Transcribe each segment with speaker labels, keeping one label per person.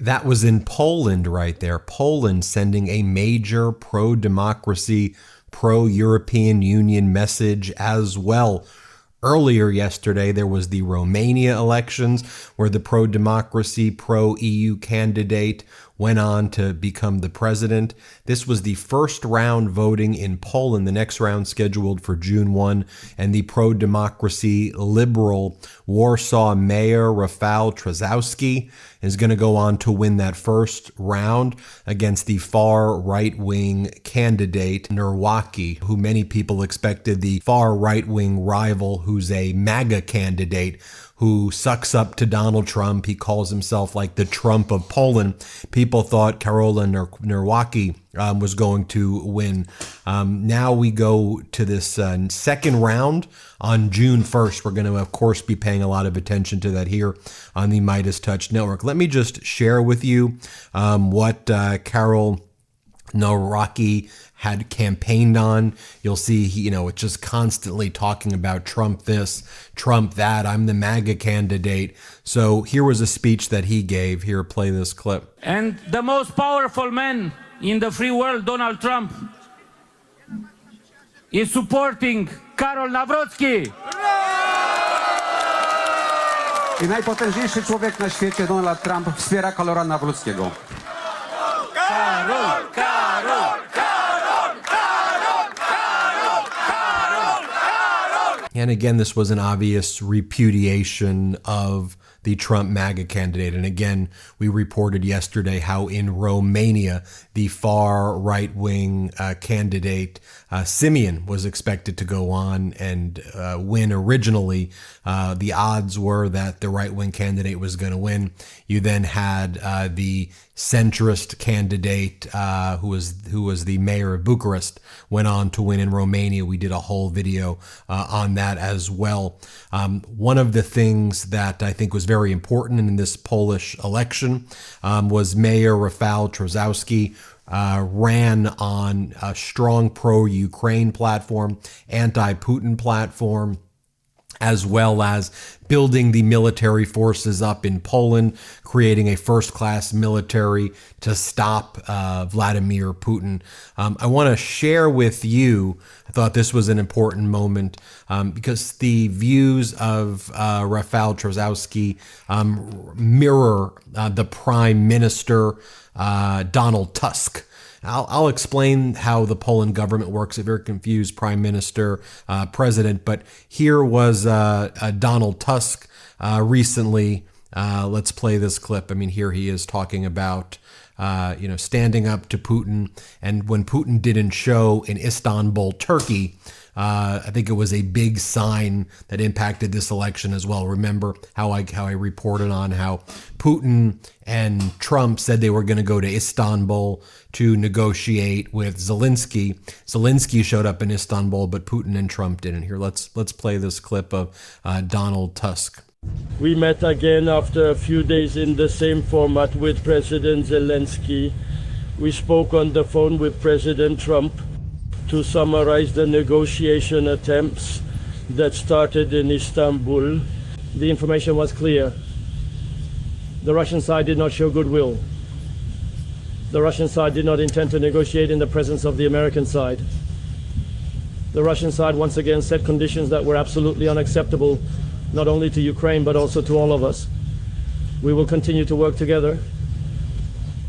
Speaker 1: That was in Poland right there. Poland sending a major pro-democracy, pro-European Union message as well. Earlier yesterday, there was the Romania elections where the pro-democracy, pro-EU candidate went on to become the president. This was the first round voting in Poland, the next round scheduled for June 1, and the pro-democracy liberal Warsaw Mayor Rafał Trzaskowski is going to go on to win that first round against the far right-wing candidate Nawrocki, who many people expected the far right-wing rival, who's a MAGA candidate, who sucks up to Donald Trump. He calls himself like the Trump of Poland. People thought Karol Nawrocki was going to win. Now we go to this second round on June 1st. We're going to, of course, be paying a lot of attention to that here on the MeidasTouch Network. Let me just share with you what Karol Nawrocki had campaigned on. You'll see, it's just constantly talking about Trump this, Trump that, I'm the MAGA candidate. So here was a speech that he gave. Here, play this clip.
Speaker 2: And the most powerful man in the free world, Donald Trump, is supporting Karol Nawrocki.
Speaker 3: I najpotężniejszy człowiek na świecie, Donald Trump, wspiera Karola Nawrockiego.
Speaker 2: Karol, Karol, Karol, Karol, Karol, Karol, Karol.
Speaker 1: And again, this was an obvious repudiation of the Trump MAGA candidate. And again, we reported yesterday how in Romania, the far right-wing candidate, Simeon, was expected to go on and win originally. The odds were that the right-wing candidate was going to win. You then had the centrist candidate, who was the mayor of Bucharest, went on to win in Romania. We did a whole video on that as well. One of the things that I think was very important in this Polish election was Mayor Rafał Trzaskowski ran on a strong pro-Ukraine platform, anti-Putin platform, as well as building the military forces up in Poland, creating a first-class military to stop Vladimir Putin. I want to share with you, I thought this was an important moment because the views of Rafał Trzaskowski mirror the Prime Minister, Donald Tusk. I'll explain how the Poland government works. A very confused prime minister, president. But here was Donald Tusk recently. Let's play this clip. I mean, here he is talking about, standing up to Putin. And when Putin didn't show in Istanbul, Turkey, I think it was a big sign that impacted this election as well. Remember how I reported on how Putin and Trump said they were going to go to Istanbul to negotiate with Zelensky. Zelensky showed up in Istanbul, but Putin and Trump didn't. Here, let's play this clip of Donald Tusk.
Speaker 4: We met again after a few days in the same format with President Zelensky. We spoke on the phone with President Trump to summarize the negotiation attempts that started in Istanbul. The information was clear. The Russian side did not show goodwill. The Russian side did not intend to negotiate in the presence of the American side. The Russian side once again set conditions that were absolutely unacceptable, not only to Ukraine but also to all of us. We will continue to work together.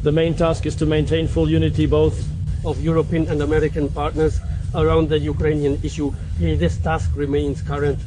Speaker 4: The main task is to maintain full unity both of European and American partners around the Ukrainian issue. This task remains current.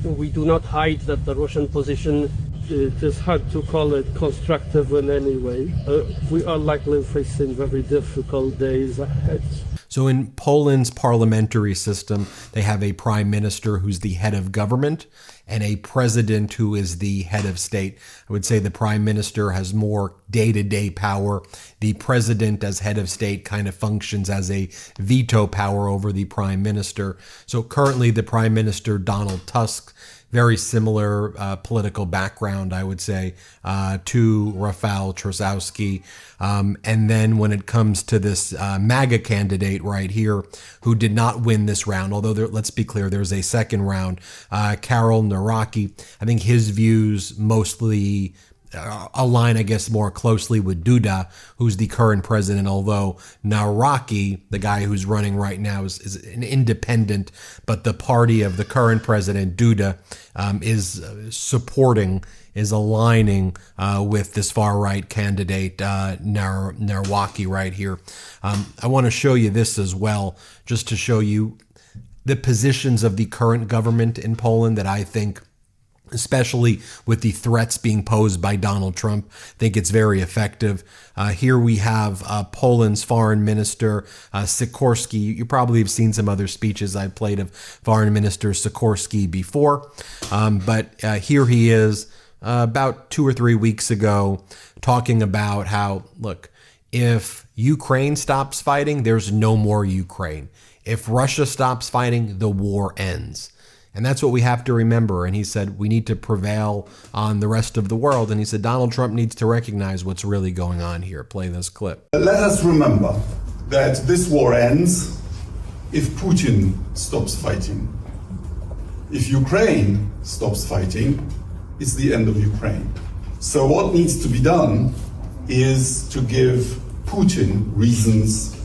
Speaker 4: We do not hide that the Russian position, it is hard to call it constructive in any way. We are likely facing very difficult days ahead.
Speaker 1: So in Poland's parliamentary system, they have a prime minister who's the head of government and a president who is the head of state. I would say the prime minister has more day-to-day power. The president, as head of state, kind of functions as a veto power over the prime minister. So currently the prime minister, Donald Tusk, very similar political background, I would say, to Rafał Trzaskowski. And then when it comes to this MAGA candidate right here, who did not win this round, although let's be clear, there's a second round, Karol Nawrocki, I think his views mostly align, I guess, more closely with Duda, who's the current president, although Nawrocki, the guy who's running right now, is an independent, but the party of the current president, Duda, is aligning with this far-right candidate, Nawrocki, right here. I want to show you this as well, just to show you the positions of the current government in Poland that I think, especially with the threats being posed by Donald Trump, I think it's very effective. Here we have Poland's foreign minister, Sikorski. You probably have seen some other speeches I played of foreign minister Sikorski before. But here he is about 2 or 3 weeks ago talking about how, look, if Ukraine stops fighting, there's no more Ukraine. If Russia stops fighting, the war ends. And that's what we have to remember. And he said, we need to prevail on the rest of the world. And he said, Donald Trump needs to recognize what's really going on here. Play this clip.
Speaker 5: Let us remember that this war ends if Putin stops fighting. If Ukraine stops fighting, it's the end of Ukraine. So what needs to be done is to give Putin reasons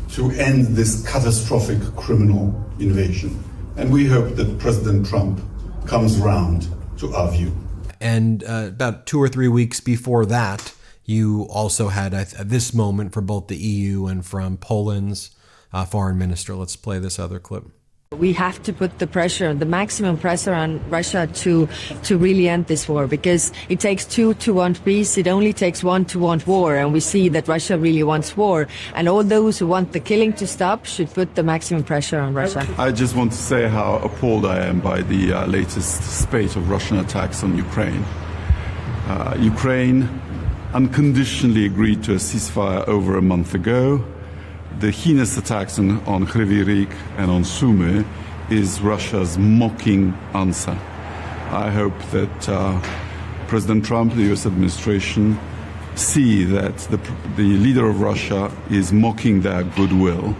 Speaker 5: to end this catastrophic criminal invasion. And we hope that President Trump comes around to our view.
Speaker 1: And about 2 or 3 weeks before that, you also had this moment for both the EU and from Poland's foreign minister. Let's play this other clip.
Speaker 6: We have to put the pressure, the maximum pressure on Russia to really end this war, because it takes two to want peace. It only takes one to want war. And we see that Russia really wants war. And all those who want the killing to stop should put the maximum pressure on Russia.
Speaker 7: I just want to say how appalled I am by the latest spate of Russian attacks on Ukraine. Ukraine unconditionally agreed to a ceasefire over a month ago. The heinous attacks on Kryvyi Rih and on Sumy is Russia's mocking answer. I hope that President Trump, the US administration, see that the leader of Russia is mocking their goodwill.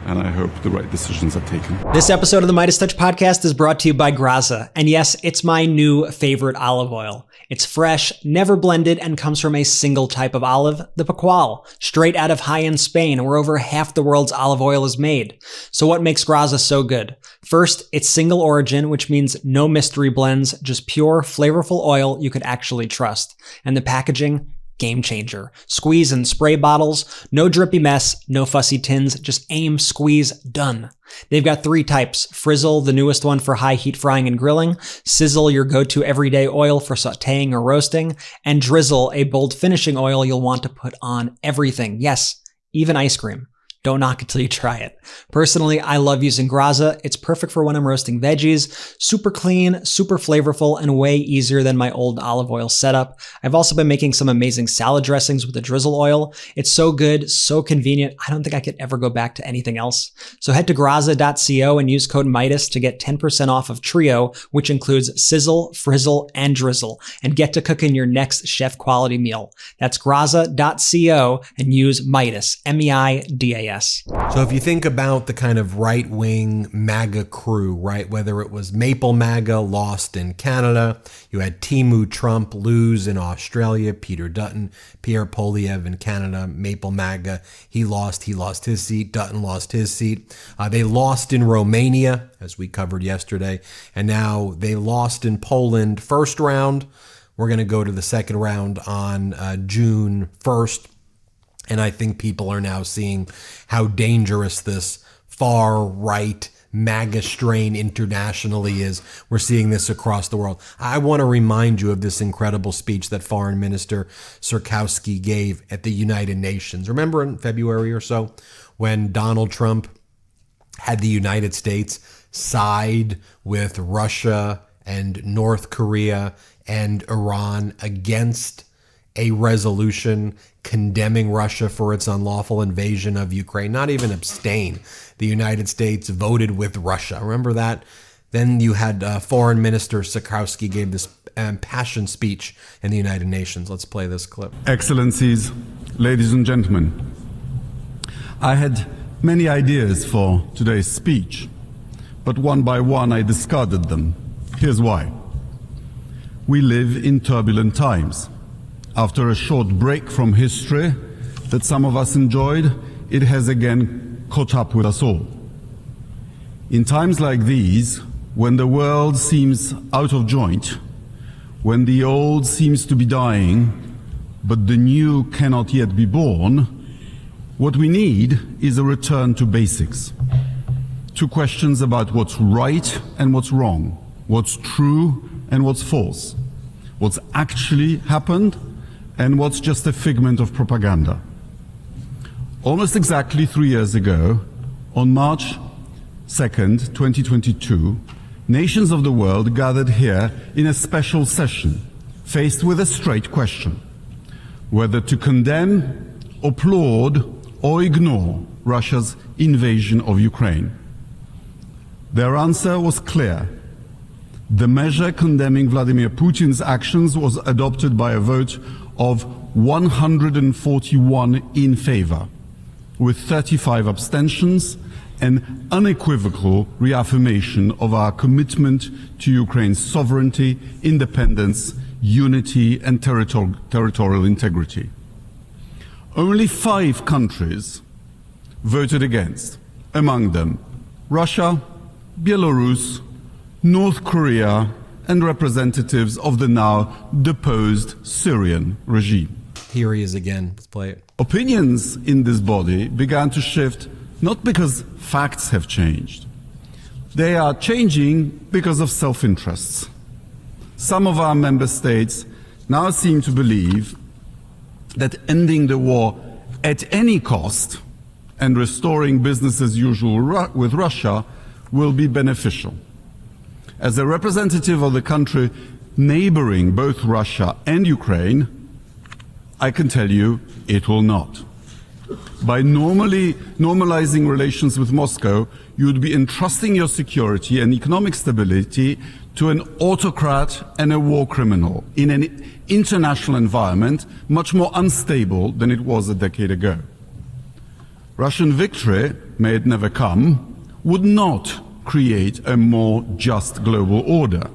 Speaker 7: And I hope the right decisions are taken.
Speaker 8: This episode of the MeidasTouch podcast is brought to you by Graza. And yes, it's my new favorite olive oil. It's fresh, never blended, and comes from a single type of olive, the Pascual, straight out of high-end Spain, where over half the world's olive oil is made. So what makes Graza so good? First, it's single origin, which means no mystery blends, just pure, flavorful oil you could actually trust. And the packaging? Game changer. Squeeze and spray bottles, no drippy mess, no fussy tins, just aim, squeeze, done. They've got 3 types: Frizzle, the newest one for high heat frying and grilling; Sizzle, your go-to everyday oil for sauteing or roasting; and Drizzle, a bold finishing oil you'll want to put on everything. Yes, even ice cream. Don't knock it till you try it. Personally, I love using Graza. It's perfect for when I'm roasting veggies. Super clean, super flavorful, and way easier than my old olive oil setup. I've also been making some amazing salad dressings with the drizzle oil. It's so good, so convenient. I don't think I could ever go back to anything else. So head to graza.co and use code MIDAS to get 10% off of Trio, which includes Sizzle, Frizzle, and Drizzle, and get to cooking your next chef quality meal. That's graza.co and use MIDAS, MEIDAS.
Speaker 1: So if you think about the kind of right-wing MAGA crew, right, whether it was Maple MAGA, lost in Canada, you had Timu Trump lose in Australia, Peter Dutton, Pierre Poilievre in Canada, Maple MAGA, he lost his seat, Dutton lost his seat. They lost in Romania, as we covered yesterday, and now they lost in Poland first round. We're going to go to the second round on June 1st. And I think people are now seeing how dangerous this far-right MAGA strain internationally is. We're seeing this across the world. I want to remind you of this incredible speech that Foreign Minister Trzaskowski gave at the United Nations. Remember in February or so when Donald Trump had the United States side with Russia and North Korea and Iran against a resolution condemning Russia for its unlawful invasion of Ukraine, not even abstain. The United States voted with Russia. Remember that? Then you had Foreign Minister Trzaskowski gave this impassioned speech in the United Nations. Let's play this clip.
Speaker 7: Excellencies, ladies and gentlemen, I had many ideas for today's speech, but one by one I discarded them. Here's why. We live in turbulent times. after a short break from history that some of us enjoyed, it has again caught up with us all. In times like these, when the world seems out of joint, when the old seems to be dying, but the new cannot yet be born, what we need is a return to basics. To questions about what's right and what's wrong, what's true and what's false, what's actually happened and what's just a figment of propaganda. Almost exactly 3 years ago, on March 2nd, 2022, nations of the world gathered here in a special session, faced with a straight question: whether to condemn, applaud, or ignore Russia's invasion of Ukraine. Their answer was clear. The measure condemning Vladimir Putin's actions was adopted by a vote of 141 in favor, with 35 abstentions, an unequivocal reaffirmation of our commitment to Ukraine's sovereignty, independence, unity, and territorial integrity. Only 5 countries voted against, among them Russia, Belarus, North Korea, and representatives of the now deposed Syrian regime.
Speaker 1: Here he is again. Let's play it.
Speaker 7: Opinions in this body began to shift not because facts have changed. They are changing because of self-interests. Some of our member states now seem to believe that ending the war at any cost and restoring business as usual with Russia will be beneficial. As a representative of the country neighboring both Russia and Ukraine, I can tell you it will not. By normalizing relations with Moscow, you would be entrusting your security and economic stability to an autocrat and a war criminal in an international environment much more unstable than it was a decade ago. Russian victory, may it never come, would not create a more just global order.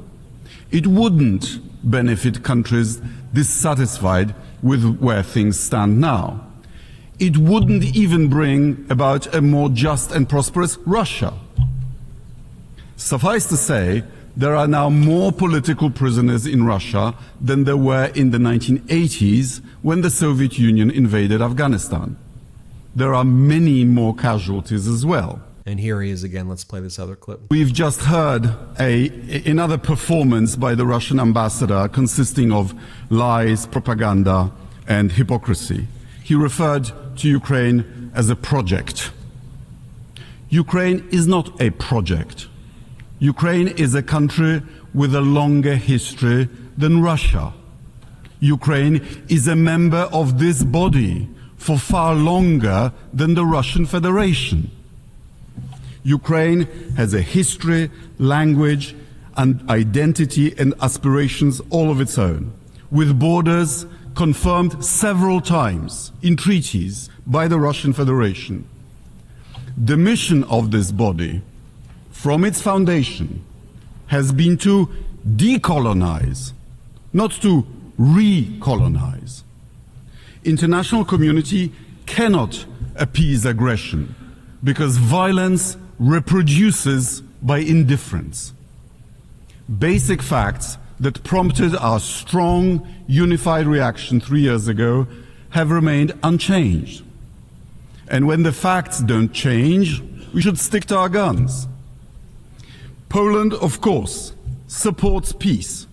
Speaker 7: It wouldn't benefit countries dissatisfied with where things stand now. It wouldn't even bring about a more just and prosperous Russia. Suffice to say, there are now more political prisoners in Russia than there were in the 1980s when the Soviet Union invaded Afghanistan. There are many more casualties as well.
Speaker 1: And here he is again. Let's play this other clip.
Speaker 7: We've just heard another performance by the Russian ambassador consisting of lies, propaganda, and hypocrisy. He referred to Ukraine as a project. Ukraine is not a project. Ukraine is a country with a longer history than Russia. Ukraine is a member of this body for far longer than the Russian Federation. Ukraine has a history, language, and identity and aspirations all of its own, with borders confirmed several times in treaties by the Russian Federation. The mission of this body, from its foundation, has been to decolonize, not to recolonize. International community cannot appease aggression because violence reproduces by indifference. Basic facts that prompted our strong, unified reaction 3 years ago have remained unchanged. And when the facts don't change, we should stick to our guns. Poland, of course, supports peace,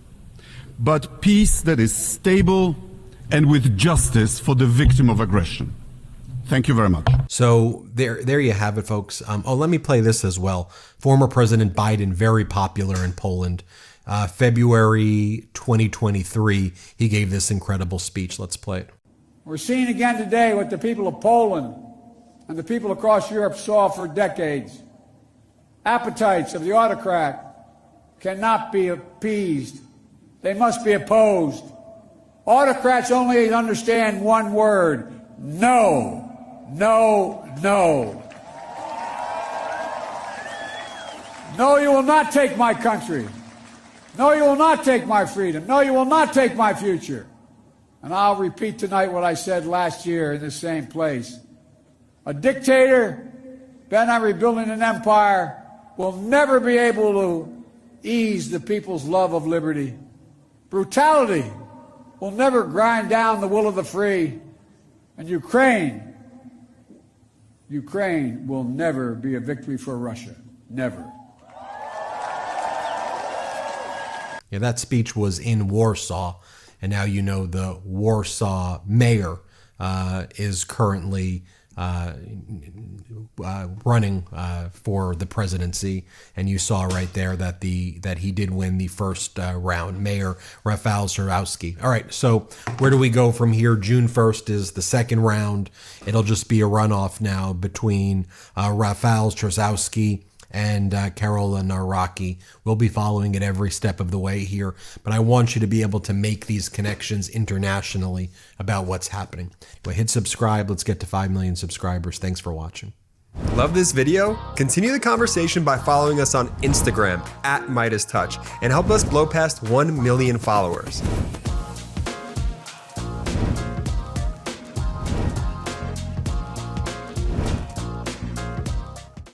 Speaker 7: but peace that is stable and with justice for the victim of aggression. Thank you very much.
Speaker 1: So there you have it, folks. Let me play this as well. Former President Biden, very popular in Poland. February 2023, he gave this incredible speech. Let's play it.
Speaker 9: We're seeing again today what the people of Poland and the people across Europe saw for decades. Appetites of the autocrat cannot be appeased. They must be opposed. Autocrats only understand one word: no, no, no. No, you will not take my country. No, you will not take my freedom. No, you will not take my future. And I'll repeat tonight what I said last year in the same place. A dictator bent on rebuilding an empire will never be able to ease the people's love of liberty. Brutality will never grind down the will of the free. And Ukraine will never be a victory for Russia. Never.
Speaker 1: Yeah, that speech was in Warsaw, and now you know the Warsaw mayor is currently running for the presidency, and you saw right there that he did win the first round. Mayor Rafał Trzaskowski. All right, so where do we go from here? June 1st is the second round. It'll just be a runoff now between Rafał Trzaskowski and Karol Nawrocki. We'll be following it every step of the way here, but I want you to be able to make these connections internationally about what's happening. Anyway, hit subscribe. Let's get to 5 million subscribers. Thanks for watching.
Speaker 10: Love this video? Continue the conversation by following us on Instagram @MeidasTouch and help us blow past 1 million followers.